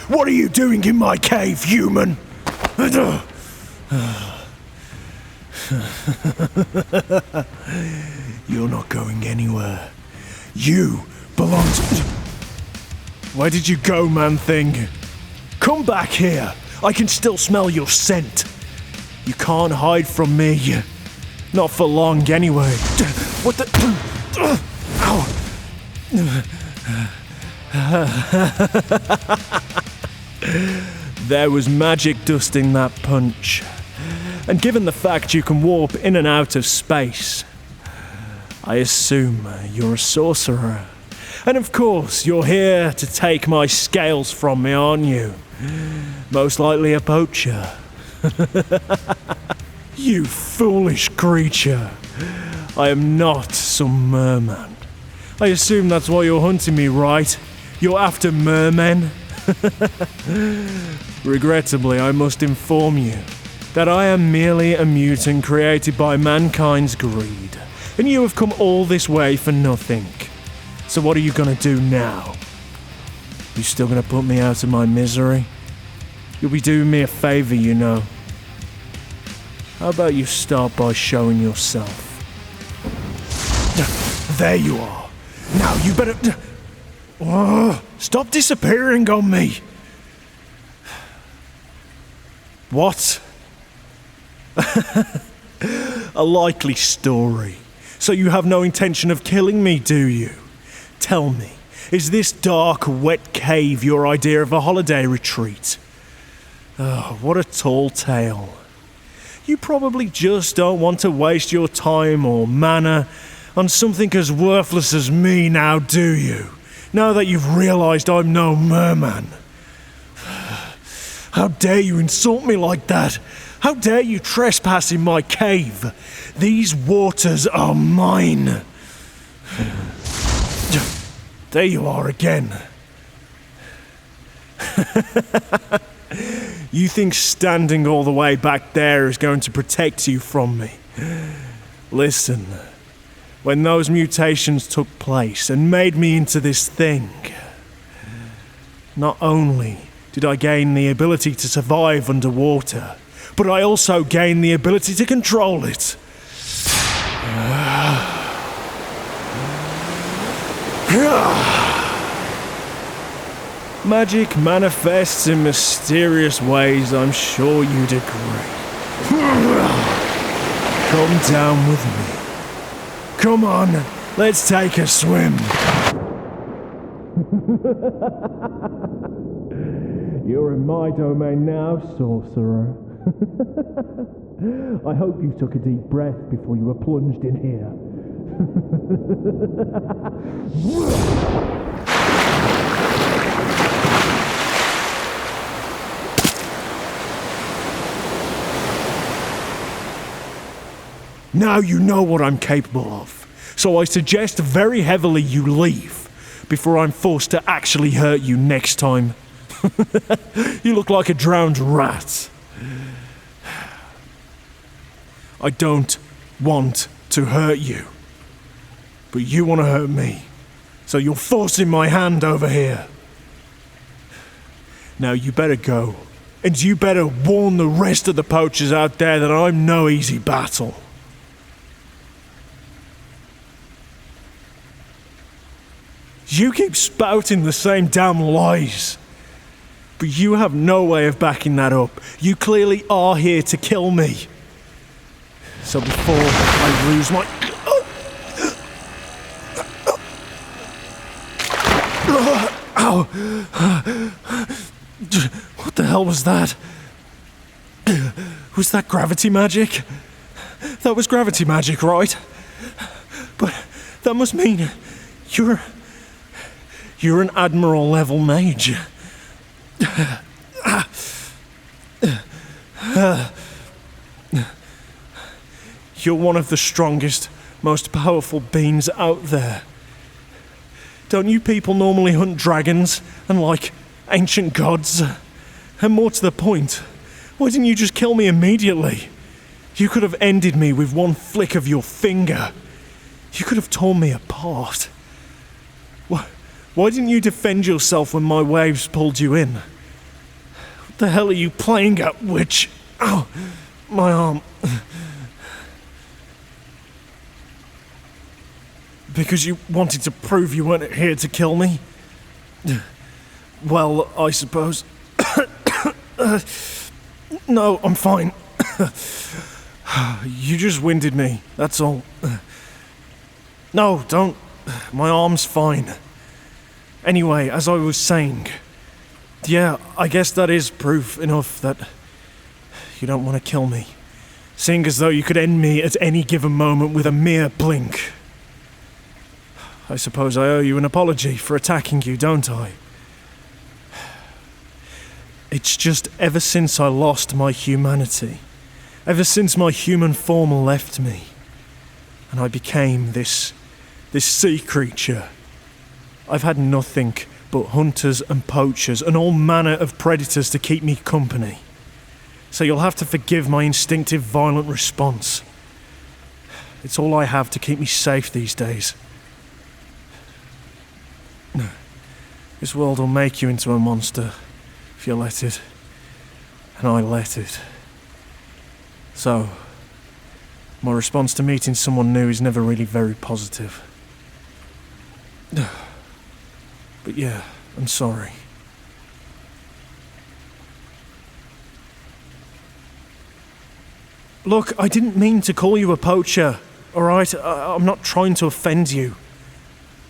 What are you doing in my cave, human? You're not going anywhere. You belong to... Where did you go, man-thing? Come back here. I can still smell your scent. You can't hide from me. Not for long, anyway. What the... Ow. There was magic dust in that punch. And given the fact you can warp in and out of space, I assume you're a sorcerer. And of course, you're here to take my scales from me, aren't you? Most likely a poacher. You foolish creature. I am not some merman. I assume that's why you're hunting me, right? You're after mermen? Regrettably, I must inform you that I am merely a mutant created by mankind's greed, and you have come all this way for nothing. So what are you gonna do now? You still gonna put me out of my misery? You'll be doing me a favor, you know. How about you start by showing yourself? There you are. Now you better... stop disappearing on me. What? A likely story. So you have no intention of killing me, do you? Tell me, is this dark, wet cave your idea of a holiday retreat? Oh, what a tall tale. You probably just don't want to waste your time or mana on something as worthless as me now, do you? Now that you've realized I'm no merman. How dare you insult me like that? How dare you trespass in my cave? These waters are mine. There you are again. You think standing all the way back there is going to protect you from me? Listen, when those mutations took place and made me into this thing, not only did I gain the ability to survive underwater, but I also gained the ability to control it. Magic manifests in mysterious ways, I'm sure you'd agree. Come down with me. Come on, let's take a swim. You're in my domain now, sorcerer. I hope you took a deep breath before you were plunged in here. Now you know what I'm capable of, so I suggest very heavily you leave before I'm forced to actually hurt you next time. You look like a drowned rat. I don't want to hurt you, but you want to hurt me, so you're forcing my hand over here. Now you better go, and you better warn the rest of the poachers out there that I'm no easy battle. You keep spouting the same damn lies. But you have no way of backing that up. You clearly are here to kill me. So before I lose my... Ow! What the hell was that? Was that gravity magic? That was gravity magic, right? But that must mean you're an admiral level mage. You're one of the strongest, most powerful beings out there. Don't you people normally hunt dragons and like ancient gods? And more to the point, why didn't you just kill me immediately? You could have ended me with one flick of your finger. You could have torn me apart. Why didn't you defend yourself when my waves pulled you in? What the hell are you playing at, witch? Ow! My arm. Because you wanted to prove you weren't here to kill me? Well, I suppose. No, I'm fine. You just winded me, that's all. No, don't. My arm's fine. Anyway, as I was saying, yeah, I guess that is proof enough that you don't want to kill me. Seeing as though you could end me at any given moment with a mere blink. I suppose I owe you an apology for attacking you, don't I? It's just ever since I lost my humanity, ever since my human form left me, and I became this sea creature, I've had nothing but hunters and poachers and all manner of predators to keep me company. So you'll have to forgive my instinctive violent response. It's all I have to keep me safe these days. This world will make you into a monster if you let it, and I let it. So, my response to meeting someone new is never really very positive. But yeah, I'm sorry. Look, I didn't mean to call you a poacher, alright? I'm not trying to offend you.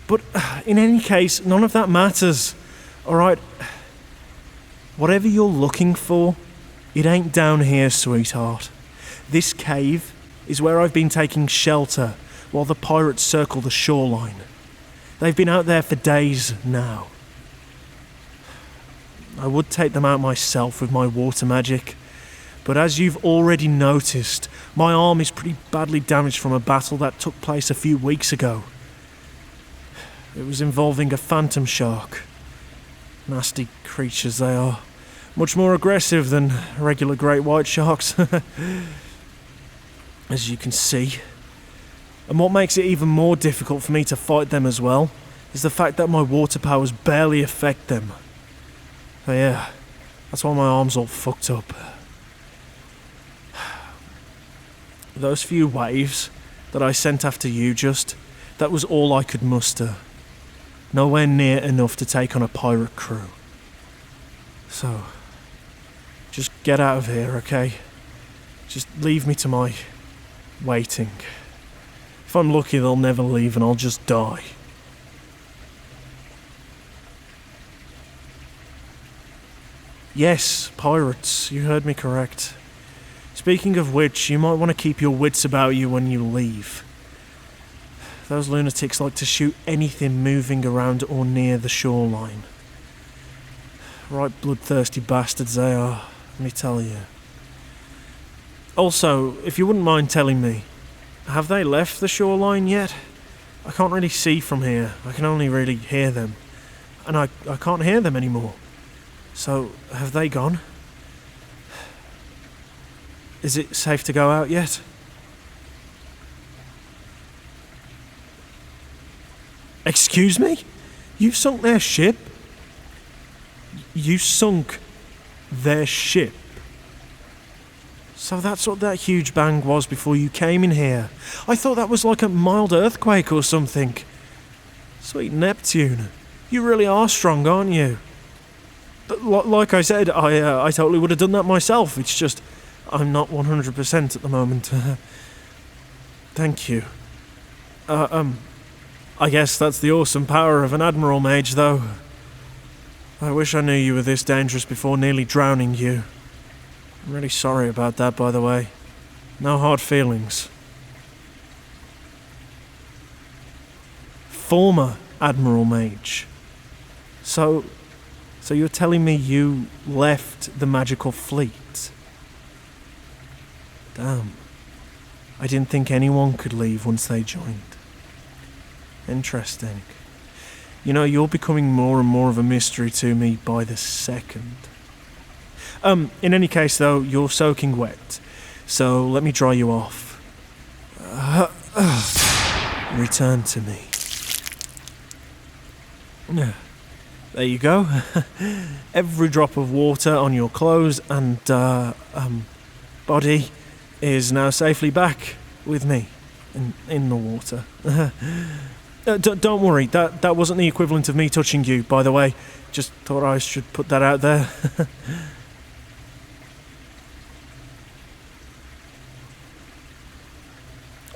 But in any case, none of that matters, alright? Whatever you're looking for, it ain't down here, sweetheart. This cave is where I've been taking shelter while the pirates circle the shoreline. They've been out there for days now. I would take them out myself with my water magic, but as you've already noticed, my arm is pretty badly damaged from a battle that took place a few weeks ago. It was involving a phantom shark. Nasty creatures they are. Much more aggressive than regular great white sharks, as you can see. And what makes it even more difficult for me to fight them as well is the fact that my water powers barely affect them. So yeah, that's why my arm's all fucked up. Those few waves that I sent after you that was all I could muster. Nowhere near enough to take on a pirate crew. So, just get out of here, okay? Just leave me to my waiting. If I'm lucky, they'll never leave and I'll just die. Yes, pirates, you heard me correct. Speaking of which, you might want to keep your wits about you when you leave. Those lunatics like to shoot anything moving around or near the shoreline. Right bloodthirsty bastards they are, let me tell you. Also, if you wouldn't mind telling me, have they left the shoreline yet? I can't really see from here, I can only really hear them. And I can't hear them anymore. So, have they gone? Is it safe to go out yet? Excuse me? You sunk their ship? You sunk their ship? So that's what that huge bang was before you came in here. I thought that was like a mild earthquake or something. Sweet Neptune, you really are strong, aren't you? But like I said, I totally would have done that myself. It's just, I'm not 100% at the moment. Thank you. I guess that's the awesome power of an admiral mage, though. I wish I knew you were this dangerous before nearly drowning you. I'm really sorry about that, by the way. No hard feelings. Former admiral mage. So you're telling me you left the magical fleet? Damn. I didn't think anyone could leave once they joined. Interesting. You know, you're becoming more and more of a mystery to me by the second. In any case, though, you're soaking wet, so let me dry you off. Return to me. There you go. Every drop of water on your clothes and body is now safely back with me in the water. Don't worry, that wasn't the equivalent of me touching you, by the way. Just thought I should put that out there.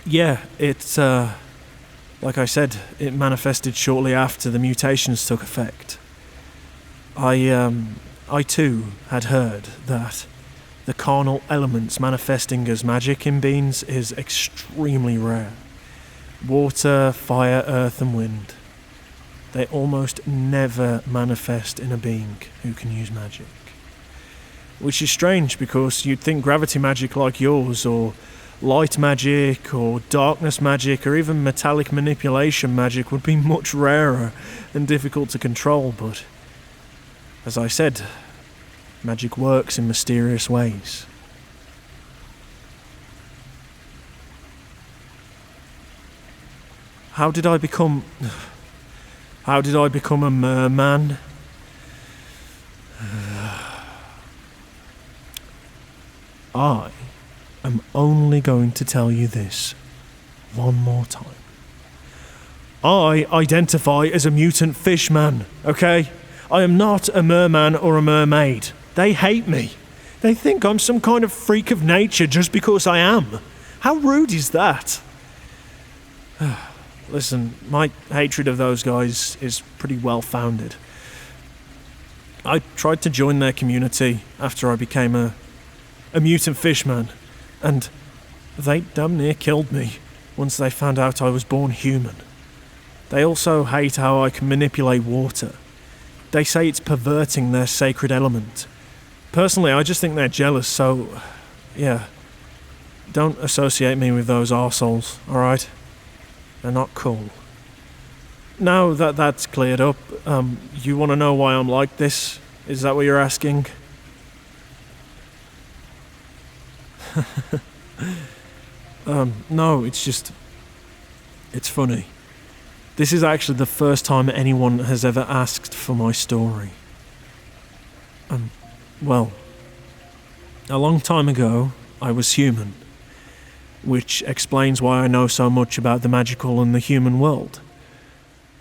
Yeah, it's like I said, it manifested shortly after the mutations took effect. I too had heard that the carnal elements manifesting as magic in beings is extremely rare. Water, fire, earth and wind. They almost never manifest in a being who can use magic. Which is strange because you'd think gravity magic like yours, or light magic, or darkness magic, or even metallic manipulation magic would be much rarer and difficult to control, but as I said, magic works in mysterious ways. How did I become a merman? I am only going to tell you this one more time. I identify as a mutant fishman, okay? I am not a merman or a mermaid. They hate me. They think I'm some kind of freak of nature just because I am. How rude is that? Listen, my hatred of those guys is pretty well founded. I tried to join their community after I became a mutant fishman, and they damn near killed me once they found out I was born human. They also hate how I can manipulate water. They say it's perverting their sacred element. Personally, I just think they're jealous, so yeah. Don't associate me with those arseholes, alright? They're not cool. Now that that's cleared up, you want to know why I'm like this? Is that what you're asking? No, it's funny. This is actually the first time anyone has ever asked for my story. Well, a long time ago, I was human, which explains why I know so much about the magical and the human world.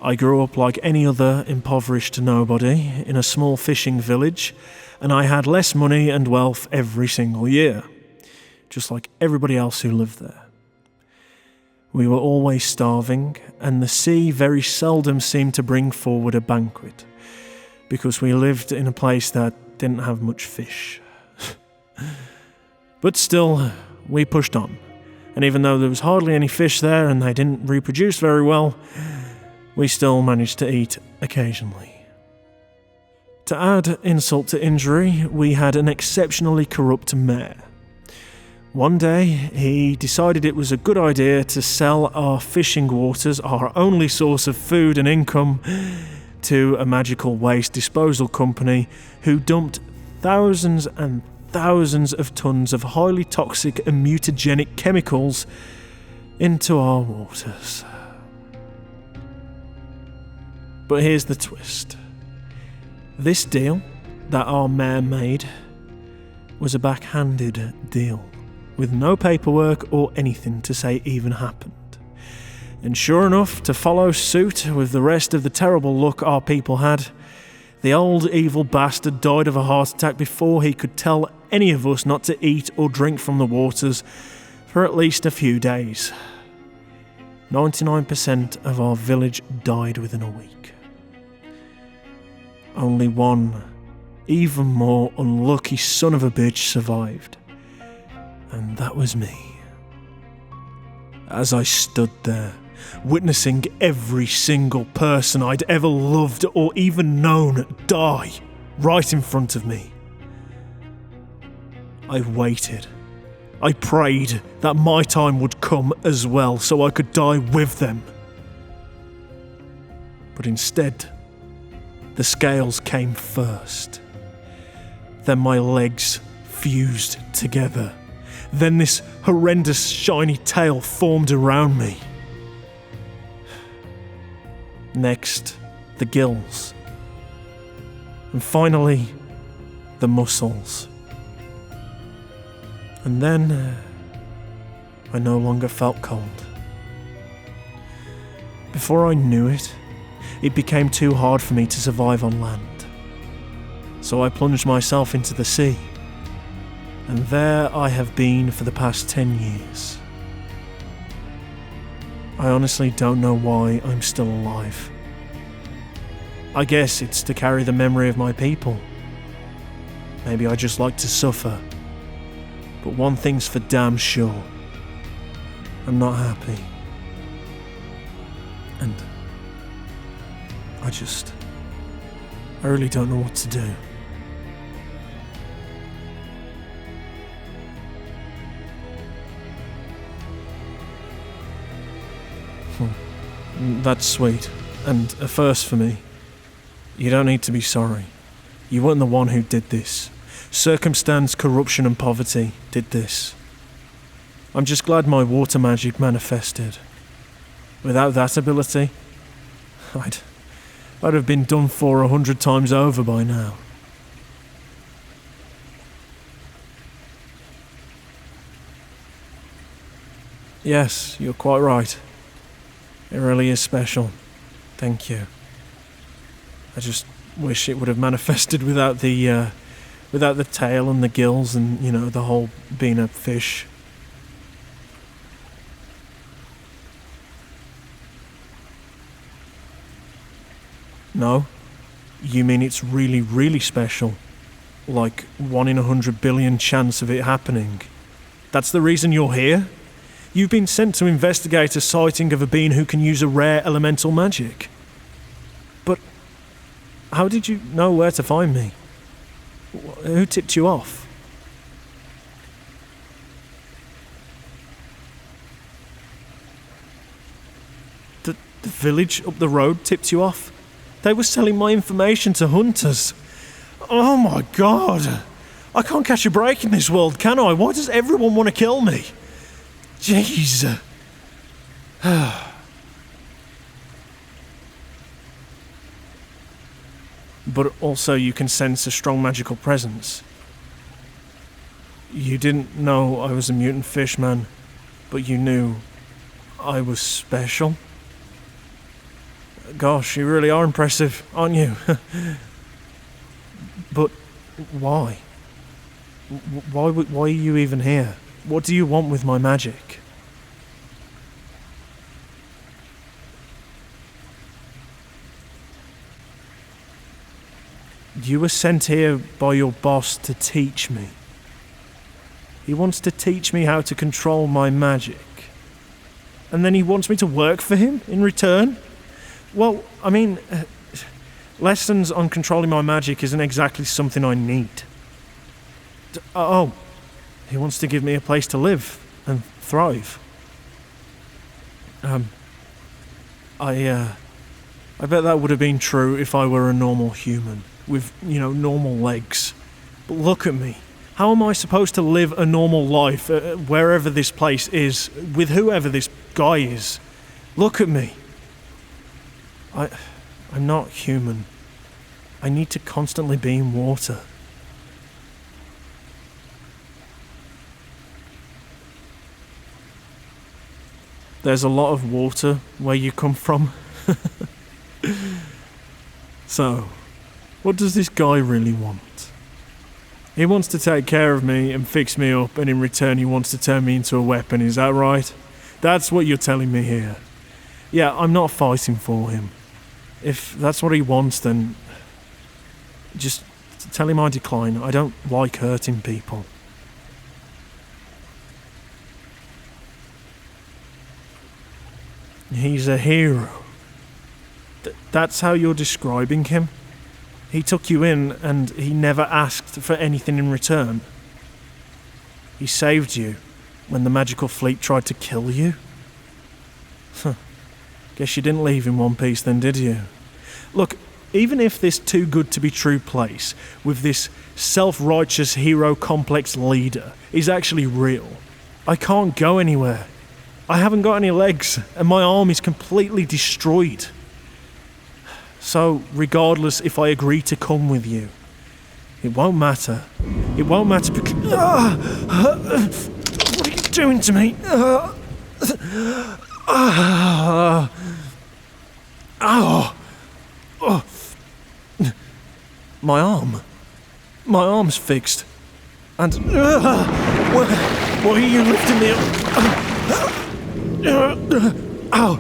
I grew up like any other impoverished nobody in a small fishing village, and I had less money and wealth every single year, just like everybody else who lived there. We were always starving, and the sea very seldom seemed to bring forward a banquet, because we lived in a place that didn't have much fish. But still, we pushed on. And even though there was hardly any fish there and they didn't reproduce very well, we still managed to eat occasionally. To add insult to injury, we had an exceptionally corrupt mayor. One day, he decided it was a good idea to sell our fishing waters, our only source of food and income, to a magical waste disposal company who dumped thousands and thousands of tons of highly toxic and mutagenic chemicals into our waters. But here's the twist. This deal that our mayor made was a backhanded deal, with no paperwork or anything to say even happened. And sure enough, to follow suit with the rest of the terrible luck our people had, the old evil bastard died of a heart attack before he could tell any of us not to eat or drink from the waters for at least a few days. 99% of our village died within a week. Only one, even more unlucky son of a bitch survived. And that was me. As I stood there, witnessing every single person I'd ever loved or even known die right in front of me, I waited. I prayed that my time would come as well so I could die with them. But instead, the scales came first. Then my legs fused together. Then this horrendous shiny tail formed around me. Next, the gills, and finally, the muscles. And then, I no longer felt cold. Before I knew it, it became too hard for me to survive on land. So I plunged myself into the sea, and there I have been for the past 10 years. I honestly don't know why I'm still alive. I guess it's to carry the memory of my people. Maybe I just like to suffer. But one thing's for damn sure. I'm not happy. And I really don't know what to do. That's sweet, and a first for me. You don't need to be sorry. You weren't the one who did this. Circumstance, corruption and poverty did this. I'm just glad my water magic manifested. Without that ability, I'd have been done for 100 times over by now. Yes, you're quite right. It really is special. Thank you. I just wish it would have manifested without the tail and the gills and, the whole being a fish. No? You mean it's really, really special? Like 1 in 100 billion chance of it happening? That's the reason you're here? You've been sent to investigate a sighting of a being who can use a rare elemental magic. But how did you know where to find me? Who tipped you off? The village up the road tipped you off? They were selling my information to hunters. Oh my god! I can't catch a break in this world, can I? Why does everyone want to kill me? Jeez. But also you can sense a strong magical presence. You didn't know I was a mutant fishman, but you knew I was special? Gosh, you really are impressive, aren't you? But why? Why are you even here? What do you want with my magic? You were sent here by your boss to teach me. He wants to teach me how to control my magic. And then he wants me to work for him in return? Well, I mean, lessons on controlling my magic isn't exactly something I need. He wants to give me a place to live and thrive. I bet that would have been true if I were a normal human, with, normal legs. But look at me. How am I supposed to live a normal life wherever this place is, with whoever this guy is? Look at me. I'm not human. I need to constantly be in water. There's a lot of water where you come from. So, what does this guy really want? He wants to take care of me and fix me up, and in return he wants to turn me into a weapon, is that right? That's what you're telling me here. Yeah, I'm not fighting for him. If that's what he wants, then just tell him I decline. I don't like hurting people. He's a hero. That's how you're describing him? He took you in and he never asked for anything in return. He saved you when the magical fleet tried to kill you? Guess you didn't leave in one piece then, did you? Look, even if this too good to be true place, with this self-righteous hero complex leader, is actually real, I can't go anywhere. I haven't got any legs, and my arm is completely destroyed. So, regardless if I agree to come with you, it won't matter. It won't matter because... what are you doing to me? My arm. My arm's fixed. And... why are you lifting me up? Ow!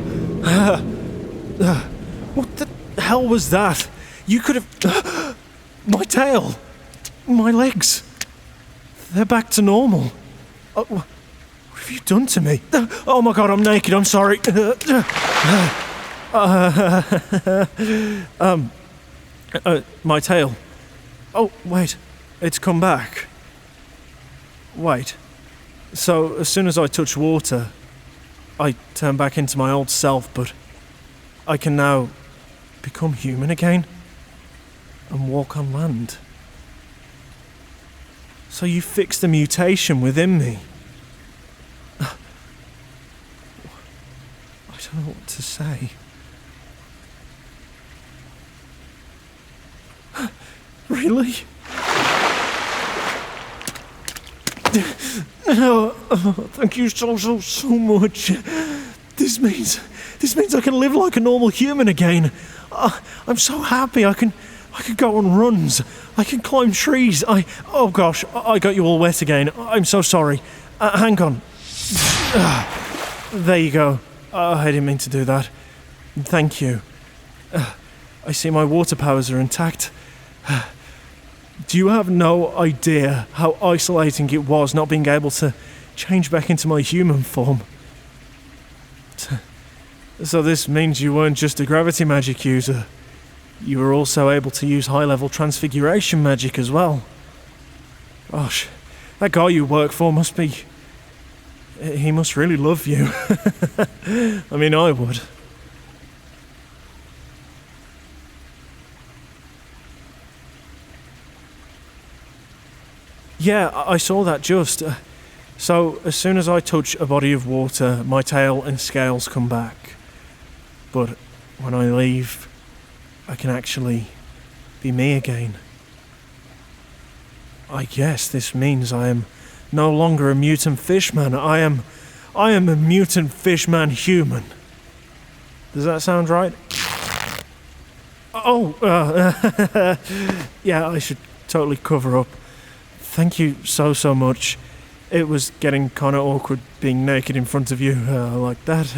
What the hell was that? You could have... My tail! My legs! They're back to normal. What have you done to me? Oh my god, I'm naked, I'm sorry. My tail. Oh, wait. It's come back. Wait. So, as soon as I touch water, I turn back into my old self, but I can now become human again and walk on land. So you fixed the mutation within me. I don't know what to say. Really? Oh, thank you so much. This means I can live like a normal human again. I'm so happy. I can go on runs. I can climb trees. Oh gosh, I got you all wet again. I'm so sorry. Hang on. There you go. I didn't mean to do that. Thank you. I see my water powers are intact. Do you have no idea how isolating it was not being able to change back into my human form? So this means you weren't just a gravity magic user. You were also able to use high-level transfiguration magic as well. Gosh, that guy you work for must be... He must really love you. I mean, I would. Yeah, I saw that just. So, as soon as I touch a body of water, my tail and scales come back. But when I leave, I can actually be me again. I guess this means I am no longer a mutant fishman. I am a mutant fishman human. Does that sound right? Oh, yeah, I should totally cover up. Thank you so much. It was getting kind of awkward being naked in front of you like that.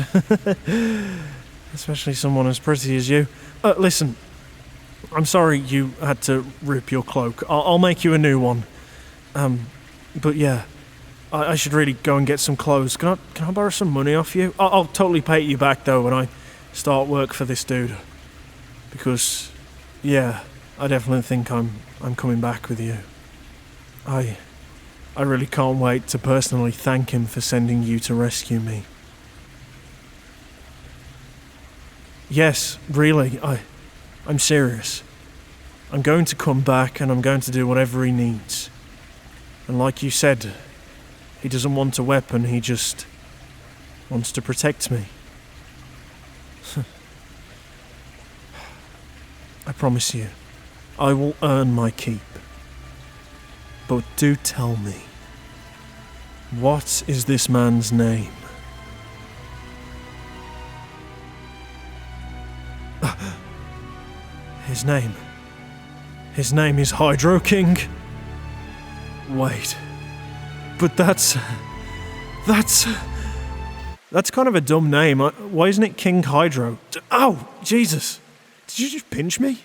Especially someone as pretty as you. Listen, I'm sorry you had to rip your cloak. I'll make you a new one. But yeah, I should really go and get some clothes. Can I borrow some money off you? I'll totally pay you back though when I start work for this dude. Because, yeah, I definitely think I'm coming back with you. I really can't wait to personally thank him for sending you to rescue me. Yes, really, I'm serious. I'm going to come back and I'm going to do whatever he needs. And like you said, he doesn't want a weapon, he just wants to protect me. I promise you, I will earn my keep. But do tell me, what is this man's name? His name is Hydro King? Wait, but that's kind of a dumb name. Why isn't it King Hydro? Oh, Jesus! Did you just pinch me?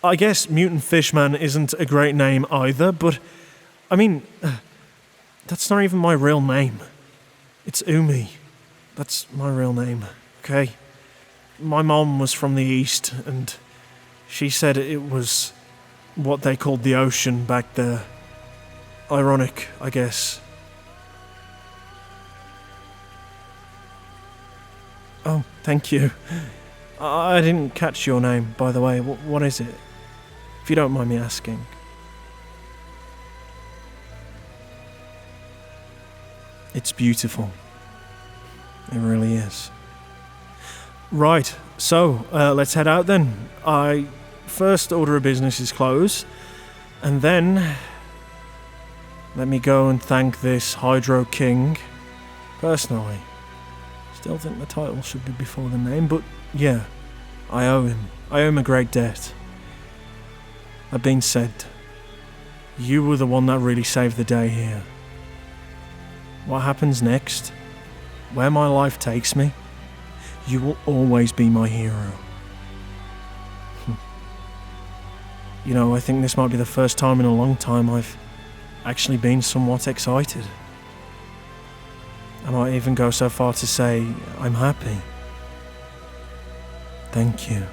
I guess Mutant Fishman isn't a great name either, but I mean, that's not even my real name. It's Umi. That's my real name, okay? My mom was from the East, and she said it was what they called the ocean back there. Ironic, I guess. Oh, thank you. I didn't catch your name, by the way. What is it? If you don't mind me asking. It's beautiful. It really is. Right, so let's head out then. First order of business is close, and then let me go and thank this Hydro King personally. Still think the title should be before the name, but yeah, I owe him. I owe him a great debt. That being said, you were the one that really saved the day here. What happens next, where my life takes me, you will always be my hero. You know, I think this might be the first time in a long time I've actually been somewhat excited. I might even go so far to say I'm happy. Thank you.